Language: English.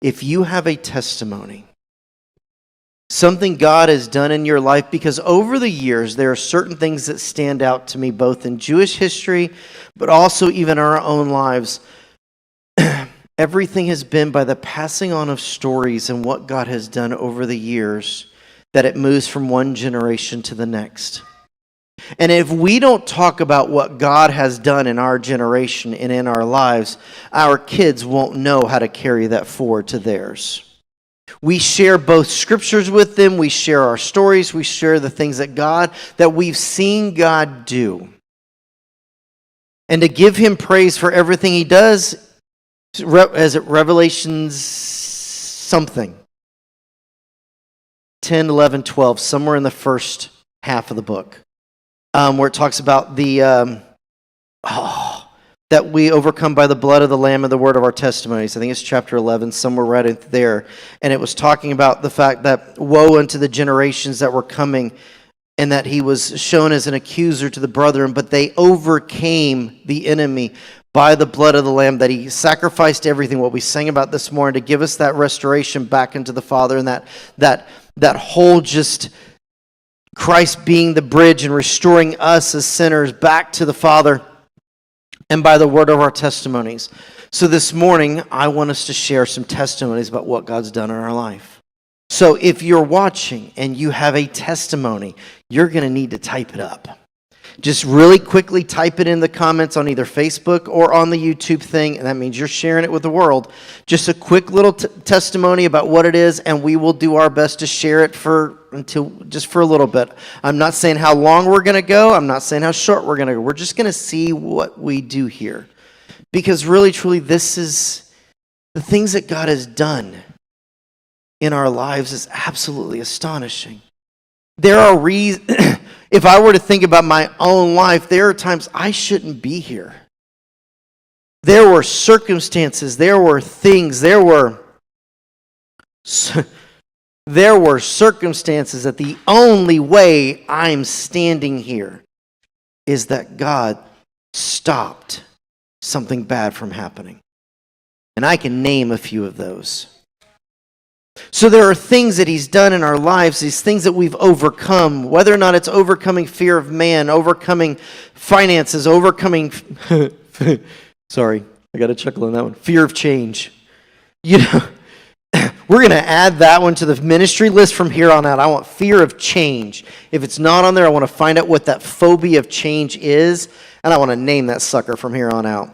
if you have a testimony, something God has done in your life, because over the years, there are certain things that stand out to me, both in Jewish history, but also even our own lives. Everything has been by the passing on of stories and what God has done over the years, that it moves from one generation to the next. And if we don't talk about what God has done in our generation and in our lives, our kids won't know how to carry that forward to theirs. We share both scriptures with them, we share our stories, we share the things that we've seen God do. And to give him praise for everything he does, as it Revelations something, 10, 11, 12, somewhere in the first half of the book, where it talks about that we overcome by the blood of the Lamb and the word of our testimonies. I think it's chapter 11, somewhere right in there. And it was talking about the fact that woe unto the generations that were coming, and that he was shown as an accuser to the brethren, but they overcame the enemy by the blood of the Lamb, that he sacrificed everything, what we sang about this morning, to give us that restoration back into the Father, and that whole just Christ being the bridge and restoring us as sinners back to the Father, and by the word of our testimonies. So this morning, I want us to share some testimonies about what God's done in our life. So if you're watching and you have a testimony, you're going to need to type it up. Just really quickly type it in the comments on either Facebook or on the YouTube thing, and that means you're sharing it with the world. Just a quick little testimony about what it is, and we will do our best to share it for a little bit. I'm not saying how long we're going to go. I'm not saying how short we're going to go. We're just going to see what we do here. Because really, truly, this is the things that God has done in our lives is absolutely astonishing. There are reasons. If I were to think about my own life, there are times I shouldn't be here. There were circumstances, there were things, there were circumstances that the only way I'm standing here is that God stopped something bad from happening. And I can name a few of those. So there are things that he's done in our lives, these things that we've overcome, whether or not it's overcoming fear of man, overcoming finances, overcoming, sorry, I got a chuckle on that one, fear of change. You know, we're going to add that one to the ministry list from here on out. I want fear of change. If it's not on there, I want to find out what that phobia of change is, and I want to name that sucker from here on out.